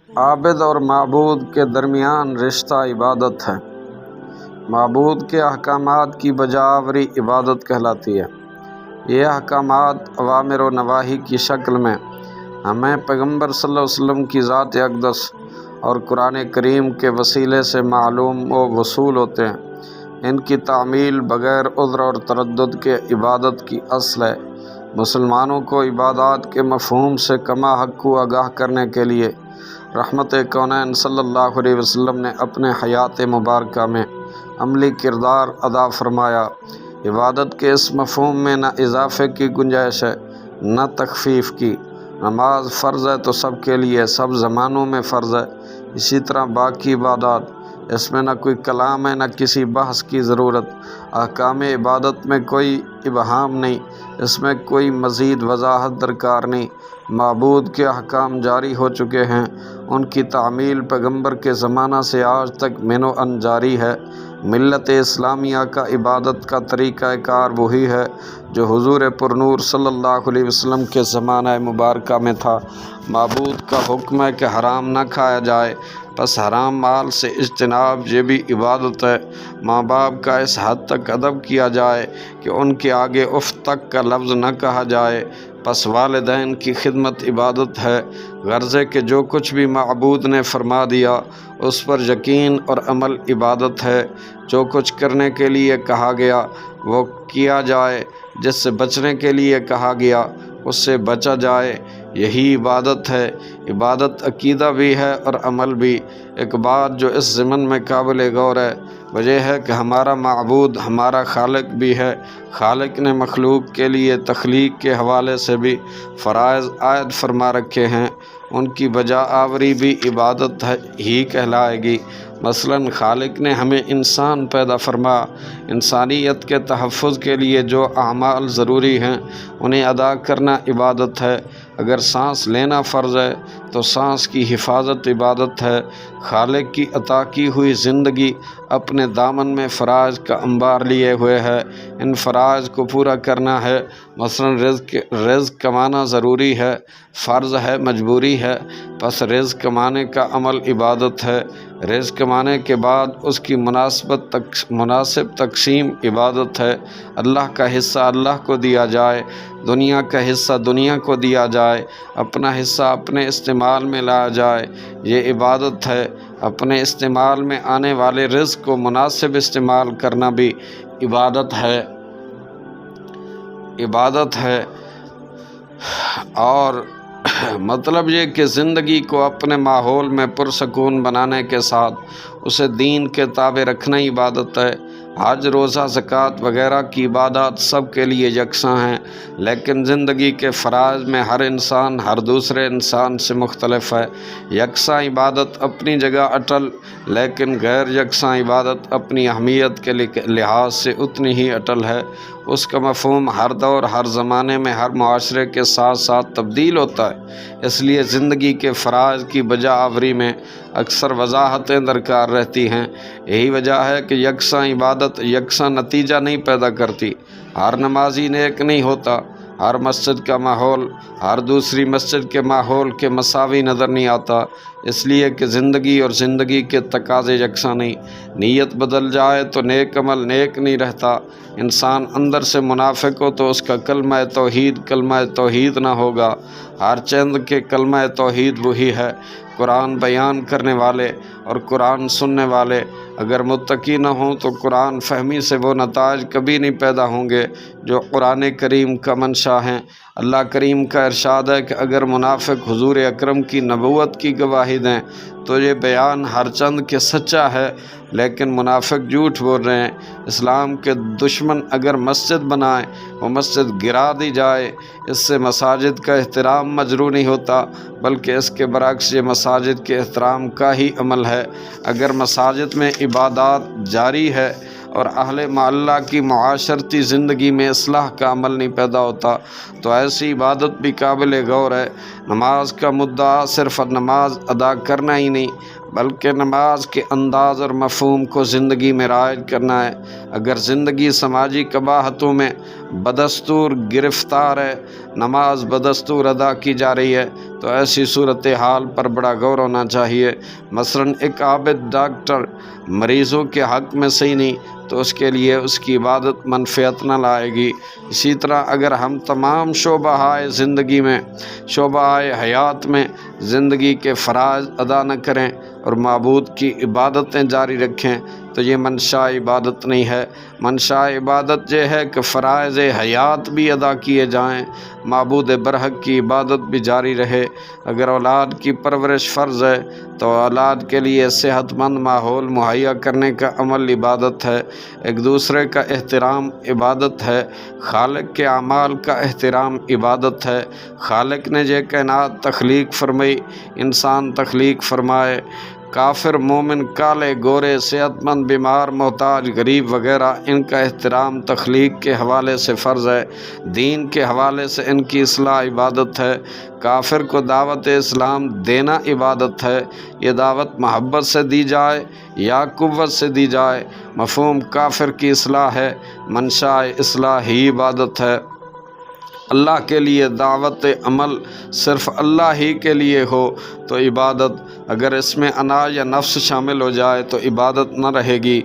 عابد اور معبود کے درمیان رشتہ عبادت ہے۔ معبود کے احکامات کی بجاوری عبادت کہلاتی ہے۔ یہ احکامات اوامر و نواہی کی شکل میں ہمیں پیغمبر صلی اللہ علیہ وسلم کی ذات اقدس اور قرآن کریم کے وسیلے سے معلوم و وصول ہوتے ہیں۔ ان کی تعمیل بغیر عذر اور تردد کے عبادت کی اصل ہے۔ مسلمانوں کو عبادات کے مفہوم سے کما حق آگاہ کرنے کے لیے رحمت کونین صلی اللہ علیہ وسلم نے اپنے حیات مبارکہ میں عملی کردار ادا فرمایا۔ عبادت کے اس مفہوم میں نہ اضافے کی گنجائش ہے نہ تخفیف کی۔ نماز فرض ہے تو سب کے لیے، سب زمانوں میں فرض ہے۔ اسی طرح باقی عبادات، اس میں نہ کوئی کلام ہے نہ کسی بحث کی ضرورت۔ احکام عبادت میں کوئی ابہام نہیں، اس میں کوئی مزید وضاحت درکار نہیں۔ معبود کے احکام جاری ہو چکے ہیں، ان کی تعمیل پیغمبر کے زمانہ سے آج تک من و عن جاری ہے۔ ملت اسلامیہ کا عبادت کا طریقہ کار وہی ہے جو حضور پرنور صلی اللہ علیہ وسلم کے زمانہ مبارکہ میں تھا۔ معبود کا حکم ہے کہ حرام نہ کھایا جائے، پس حرام مال سے اجتناب یہ بھی عبادت ہے۔ ماں باپ کا اس حد تک ادب کیا جائے کہ ان کے آگے اف تک کا لفظ نہ کہا جائے، پس والدین کی خدمت عبادت ہے۔ غرض ہے کہ جو کچھ بھی معبود نے فرما دیا اس پر یقین اور عمل عبادت ہے۔ جو کچھ کرنے کے لیے کہا گیا وہ کیا جائے، جس سے بچنے کے لیے کہا گیا اس سے بچا جائے، یہی عبادت ہے۔ عبادت عقیدہ بھی ہے اور عمل بھی۔ ایک بات جو اس ضمن میں قابل غور ہے وہ یہ ہے کہ ہمارا معبود ہمارا خالق بھی ہے۔ خالق نے مخلوق کے لیے تخلیق کے حوالے سے بھی فرائض عائد فرما رکھے ہیں، ان کی بجا آوری بھی عبادت ہی کہلائے گی۔ مثلاً خالق نے ہمیں انسان پیدا فرما، انسانیت کے تحفظ کے لیے جو اعمال ضروری ہیں انہیں ادا کرنا عبادت ہے۔ اگر سانس لینا فرض ہے تو سانس کی حفاظت عبادت ہے۔ خالق کی عطا کی ہوئی زندگی اپنے دامن میں فرائض کا انبار لیے ہوئے ہے، ان فرائض کو پورا کرنا ہے۔ مثلاً رزق کمانا ضروری ہے، فرض ہے، مجبوری ہے، پس رزق کمانے کا عمل عبادت ہے۔ رزق کمانے کے بعد اس کی مناسب تقسیم عبادت ہے۔ اللہ کا حصہ اللہ کو دیا جائے، دنیا کا حصہ دنیا کو دیا جائے، اپنا حصہ اپنے استعمال میں لایا جائے، یہ عبادت ہے۔ اپنے استعمال میں آنے والے رزق کو مناسب استعمال کرنا بھی عبادت ہے۔ اور مطلب یہ کہ زندگی کو اپنے ماحول میں پرسکون بنانے کے ساتھ اسے دین کے تابع رکھنا عبادت ہے۔ حج، روزہ، زکوٰۃ وغیرہ کی عبادات سب کے لیے یکساں ہیں، لیکن زندگی کے فرائض میں ہر انسان ہر دوسرے انسان سے مختلف ہے۔ یکساں عبادت اپنی جگہ اٹل، لیکن غیر یکساں عبادت اپنی اہمیت کے لحاظ سے اتنی ہی اٹل ہے۔ اس کا مفہوم ہر دور، ہر زمانے میں، ہر معاشرے کے ساتھ ساتھ تبدیل ہوتا ہے۔ اس لیے زندگی کے فرائض کی بجا آوری میں اکثر وضاحتیں درکار رہتی ہیں۔ یہی وجہ ہے کہ یکساں عبادت یکساں نتیجہ نہیں پیدا کرتی۔ ہر نمازی نیک نہیں ہوتا، ہر مسجد کا ماحول ہر دوسری مسجد کے ماحول کے مساوی نظر نہیں آتا، اس لیے کہ زندگی اور زندگی کے تقاضے یکساں نہیں۔ نیت بدل جائے تو نیک عمل نیک نہیں رہتا۔ انسان اندر سے منافق ہو تو اس کا کلمہ توحید نہ ہوگا۔ ہر چند کے کلمہ توحید وہی ہے۔ قرآن بیان کرنے والے اور قرآن سننے والے اگر متقی نہ ہوں تو قرآن فہمی سے وہ نتائج کبھی نہیں پیدا ہوں گے جو قرآن کریم کا منشا ہیں۔ اللہ کریم کا ارشاد ہے کہ اگر منافق حضور اکرم کی نبوت کی گواہی دیں تو یہ بیان ہر چند کے سچا ہے، لیکن منافق جھوٹ بول رہے ہیں۔ اسلام کے دشمن اگر مسجد بنائیں، وہ مسجد گرا دی جائے، اس سے مساجد کا احترام مجروح نہیں ہوتا، بلکہ اس کے برعکس یہ مساجد کے احترام کا ہی عمل ہے۔ اگر مساجد میں عبادات جاری ہے اور اہل محلہ کی معاشرتی زندگی میں اصلاح کا عمل نہیں پیدا ہوتا تو ایسی عبادت بھی قابل غور ہے۔ نماز کا مدعا صرف نماز ادا کرنا ہی نہیں، بلکہ نماز کے انداز اور مفہوم کو زندگی میں رائج کرنا ہے۔ اگر زندگی سماجی قباحتوں میں بدستور گرفتار ہے، نماز بدستور ادا کی جا رہی ہے، تو تو ایسی صورت حال پر بڑا غور ہونا چاہیے۔ مثلاً ایک عابد ڈاکٹر مریضوں کے حق میں صحیح نہیں تو اس کے لیے اس کی عبادت منفعت نہ لائے گی۔ اسی طرح اگر ہم تمام شعبہ زندگی میں، شعبہ حیات میں زندگی کے فرائض ادا نہ کریں اور معبود کی عبادتیں جاری رکھیں تو یہ منشا عبادت نہیں ہے۔ منشا عبادت یہ ہے کہ فرائض حیات بھی ادا کیے جائیں، معبود برحق کی عبادت بھی جاری رہے۔ اگر اولاد کی پرورش فرض ہے تو اولاد کے لیے صحت مند ماحول مہیا کرنے کا عمل عبادت ہے۔ ایک دوسرے کا احترام عبادت ہے۔ خالق کے اعمال کا احترام عبادت ہے۔ خالق نے یہ کائنات تخلیق فرمائی، انسان تخلیق فرمائے۔ کافر مومن کالے گورے صحت مند بیمار محتاج غریب وغیرہ ان کا احترام تخلیق کے حوالے سے فرض ہے، دین کے حوالے سے ان کی اصلاح عبادت ہے۔ کافر کو دعوت اسلام دینا عبادت ہے۔ یہ دعوت محبت سے دی جائے یا قوت سے دی جائے، مفہوم کافر کی اصلاح ہے، منشاء اصلاح ہی عبادت ہے۔ اللہ کے لیے دعوت عمل صرف اللہ ہی کے لیے ہو تو عبادت، اگر اس میں انا یا نفس شامل ہو جائے تو عبادت نہ رہے گی۔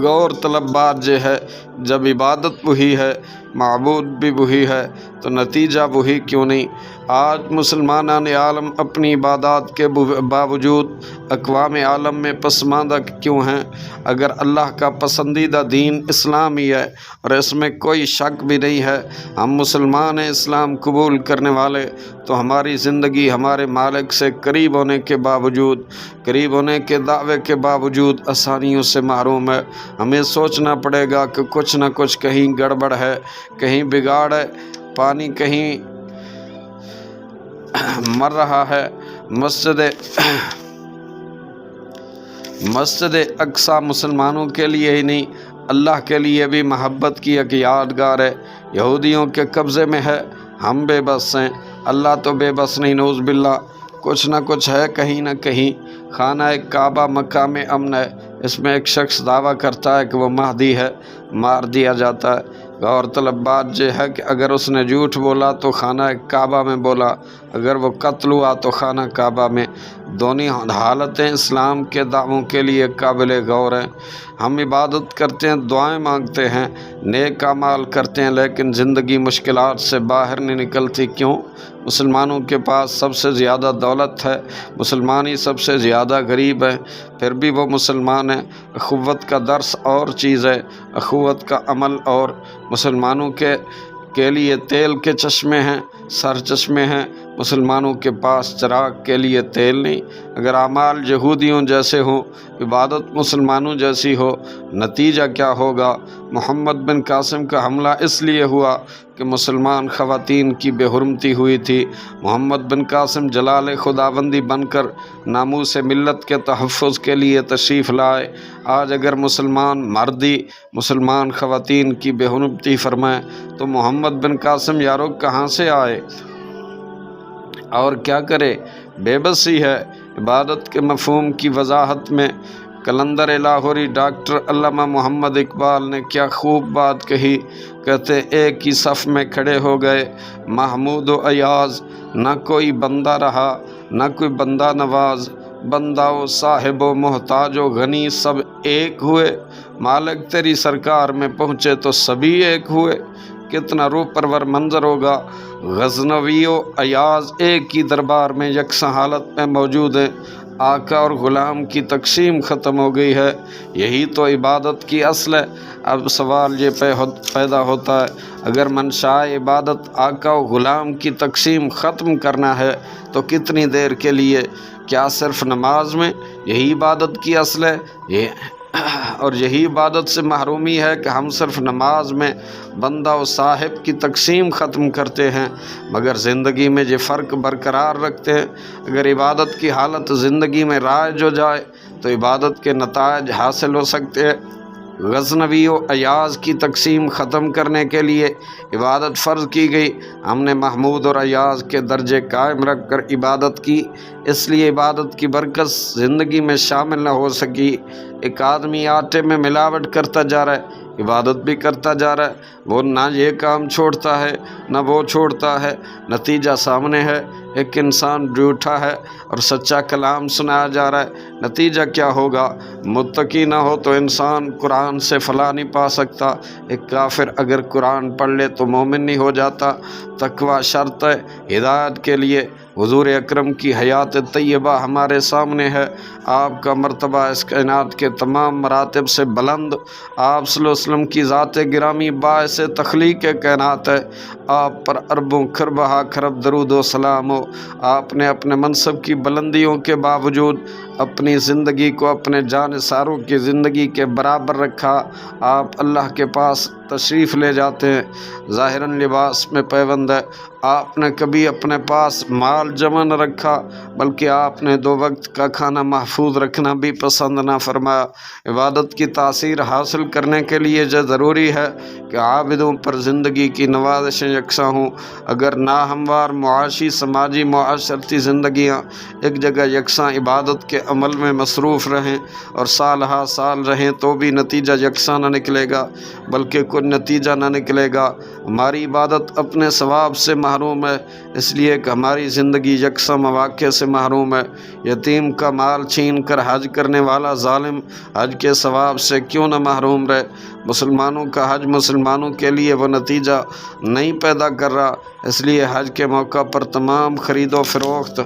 غور طلب بات یہ ہے، جب عبادت وہی ہے، معبود بھی وہی ہے تو نتیجہ وہی کیوں نہیں؟ آج مسلمانان عالم اپنی عبادات کے باوجود اقوام عالم میں پسماندہ کیوں ہیں؟ اگر اللہ کا پسندیدہ دین اسلام ہی ہے اور اس میں کوئی شک بھی نہیں ہے، ہم مسلمان ہیں اسلام قبول کرنے والے، تو ہماری زندگی ہمارے مالک سے قریب ہونے کے باوجود، قریب ہونے کے دعوے کے باوجود آسانیوں سے محروم ہے۔ ہمیں سوچنا پڑے گا کہ کچھ نہ کچھ کہیں گڑبڑ ہے، کہیں بگاڑ ہے، پانی کہیں مر رہا ہے۔ مسجد اقصی مسلمانوں کے لیے ہی نہیں، اللہ کے لیے بھی محبت کی ایک یادگار ہے۔ یہودیوں کے قبضے میں ہے، ہم بے بس ہیں، اللہ تو بے بس نہیں، نعوذ باللہ۔ کچھ نہ کچھ ہے کہیں نہ کہیں۔ خانہ کعبہ مقام امن ہے، اس میں ایک شخص دعویٰ کرتا ہے کہ وہ مہدی ہے، مار دیا جاتا ہے۔ غور طلب بات یہ ہے کہ اگر اس نے جھوٹ بولا تو خانہ کعبہ میں بولا، اگر وہ قتل ہوا تو خانہ کعبہ میں۔ دونوں حالتیں اسلام کے دعووں کے لیے قابل غور ہیں۔ ہم عبادت کرتے ہیں، دعائیں مانگتے ہیں، نیک اعمال کرتے ہیں، لیکن زندگی مشکلات سے باہر نہیں نکلتی۔ کیوں؟ مسلمانوں کے پاس سب سے زیادہ دولت ہے، مسلمان ہی سب سے زیادہ غریب ہے، پھر بھی وہ مسلمان ہیں۔ اخوت کا درس اور چیز ہے، اخوت کا عمل اور۔ مسلمانوں کے لیے تیل کے چشمے ہیں، سر چشمے ہیں، مسلمانوں کے پاس چراغ کے لیے تیل نہیں۔ اگر اعمال یہودیوں جیسے ہوں، عبادت مسلمانوں جیسی ہو، نتیجہ کیا ہوگا؟ محمد بن قاسم کا حملہ اس لیے ہوا کہ مسلمان خواتین کی بے حرمتی ہوئی تھی۔ محمد بن قاسم جلال خداوندی بن کر ناموس ملت کے تحفظ کے لیے تشریف لائے۔ آج اگر مسلمان مردی مسلمان خواتین کی بے حرمتی فرمائیں تو محمد بن قاسم یارو کہاں سے آئے اور کیا کرے؟ بے بسی ہے۔ عبادت کے مفہوم کی وضاحت میں قلندر لاہوری ڈاکٹر علامہ محمد اقبال نے کیا خوب بات کہی، کہتے ایک ہی صف میں کھڑے ہو گئے محمود و ایاز، نہ کوئی بندہ رہا نہ کوئی بندہ نواز، بندہ و صاحب و محتاج و غنی سب ایک ہوئے، مالک تیری سرکار میں پہنچے تو سبھی ایک ہوئے۔ کتنا روح پرور منظر ہوگا، غزنوی و ایاز ایک ہی دربار میں یکساں حالت میں موجود ہیں، آقا اور غلام کی تقسیم ختم ہو گئی ہے۔ یہی تو عبادت کی اصل ہے۔ اب سوال یہ پیدا ہوتا ہے، اگر منشاء عبادت آقا و غلام کی تقسیم ختم کرنا ہے تو کتنی دیر کے لیے؟ کیا صرف نماز میں؟ یہی عبادت کی اصل ہے، اور یہی عبادت سے محرومی ہے کہ ہم صرف نماز میں بندہ و صاحب کی تقسیم ختم کرتے ہیں مگر زندگی میں یہ فرق برقرار رکھتے ہیں۔ اگر عبادت کی حالت زندگی میں رائج ہو جائے تو عبادت کے نتائج حاصل ہو سکتے ہیں۔ غزنوی و ایاز کی تقسیم ختم کرنے کے لیے عبادت فرض کی گئی، ہم نے محمود اور ایاز کے درجے قائم رکھ کر عبادت کی، اس لیے عبادت کی برکت زندگی میں شامل نہ ہو سکی۔ ایک آدمی آٹے میں ملاوٹ کرتا جا رہا ہے، عبادت بھی کرتا جا رہا ہے، وہ نہ یہ کام چھوڑتا ہے نہ وہ چھوڑتا ہے، نتیجہ سامنے ہے۔ ایک انسان جھوٹا ہے اور سچا کلام سنایا جا رہا ہے، نتیجہ کیا ہوگا؟ متقی نہ ہو تو انسان قرآن سے فلاح نہیں پا سکتا۔ ایک کافر اگر قرآن پڑھ لے تو مومن نہیں ہو جاتا۔ تقویٰ شرط ہے ہدایت کے لیے۔ حضور اکرم کی حیات طیبہ ہمارے سامنے ہے، آپ کا مرتبہ اس کائنات کے تمام مراتب سے بلند، آپ صلی اللہ علیہ وسلم کی ذات گرامی باعث تخلیق کائنات ہے، آپ پر اربوں خربہ خرب درود و سلام ہو۔ آپ نے اپنے منصب کی بلندیوں کے باوجود اپنی زندگی کو اپنے جانثاروں کی زندگی کے برابر رکھا۔ آپ اللہ کے پاس تشریف لے جاتے ہیں، ظاہراً لباس میں پیوند ہے۔ آپ نے کبھی اپنے پاس مال جمع نہ رکھا، بلکہ آپ نے 2 وقت کا کھانا محفوظ رکھنا بھی پسند نہ فرمایا۔ عبادت کی تاثیر حاصل کرنے کے لیے جو ضروری ہے کہ عابدوں پر زندگی کی نوازشیں یکساں ہوں۔ اگر ناہموار معاشی سماجی معاشرتی زندگیاں ایک جگہ یکساں عبادت کے عمل میں مصروف رہیں اور سال ہا سال رہیں تو بھی نتیجہ یکساں نہ نکلے گا، بلکہ کوئی نتیجہ نہ نکلے گا۔ ہماری عبادت اپنے ثواب سے محروم ہے، اس لیے کہ ہماری زندگی یکساں مواقع سے محروم ہے۔ یتیم کا مال چھین کر حج کرنے والا ظالم حج کے ثواب سے کیوں نہ محروم رہے؟ مسلمانوں کا حج مسلمانوں کے لیے وہ نتیجہ نہیں پیدا کر رہا، اس لیے حج کے موقع پر تمام خرید و فروخت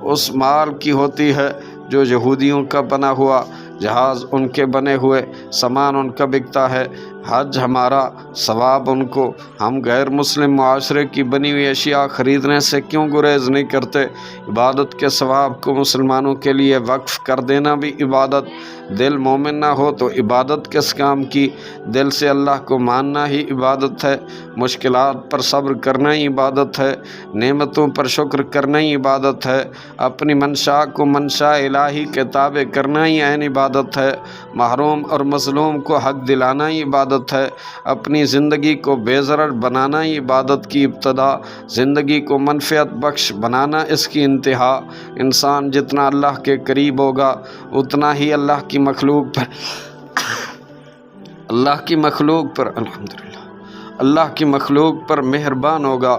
اس مال کی ہوتی ہے جو یہودیوں کا بنا ہوا جہاز، ان کے بنے ہوئے سامان ان کا بکتا ہے۔ حج ہمارا، ثواب ان کو۔ ہم غیر مسلم معاشرے کی بنی ہوئی اشیاء خریدنے سے کیوں گریز نہیں کرتے؟ عبادت کے ثواب کو مسلمانوں کے لیے وقف کر دینا بھی عبادت۔ دل مومن نہ ہو تو عبادت کس کام کی؟ دل سے اللہ کو ماننا ہی عبادت ہے، مشکلات پر صبر کرنا ہی عبادت ہے، نعمتوں پر شکر کرنا ہی عبادت ہے، اپنی منشا کو منشا الہی کے تابع کرنا ہی عین عبادت ہے، محروم اور مظلوم کو حق دلانا ہی عبادت ہے، اپنی زندگی کو بے ضرر بنانا ہی عبادت کی ابتدا، زندگی کو منفعت بخش بنانا اس کی انتہا۔ انسان جتنا اللہ کے قریب ہوگا اتنا ہی اللہ کی مخلوق پر مہربان ہوگا۔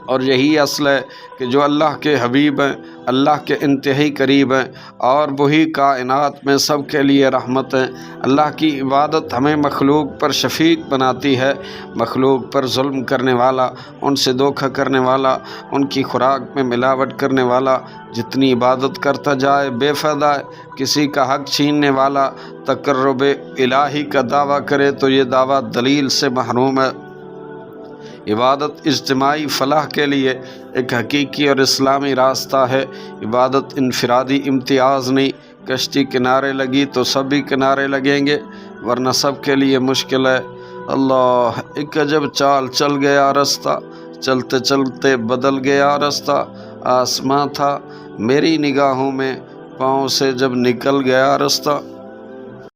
اور یہی اصل ہے کہ جو اللہ کے حبیب ہیں اللہ کے انتہائی قریب ہیں، اور وہی کائنات میں سب کے لیے رحمت ہیں۔ اللہ کی عبادت ہمیں مخلوق پر شفیق بناتی ہے۔ مخلوق پر ظلم کرنے والا، ان سے دھوکہ کرنے والا، ان کی خوراک میں ملاوٹ کرنے والا جتنی عبادت کرتا جائے بے فائدہ ہے۔ کسی کا حق چھیننے والا تقرب الہی کا دعویٰ کرے تو یہ دعویٰ دلیل سے محروم ہے۔ عبادت اجتماعی فلاح کے لیے ایک حقیقی اور اسلامی راستہ ہے۔ عبادت انفرادی امتیاز نہیں۔ کشتی کنارے لگی تو سب بھی کنارے لگیں گے، ورنہ سب کے لیے مشکل ہے۔ اللہ، ایک عجب چال چل گیا رستہ، چلتے چلتے بدل گیا رستہ، آسماں تھا میری نگاہوں میں، پاؤں سے جب نکل گیا رستہ۔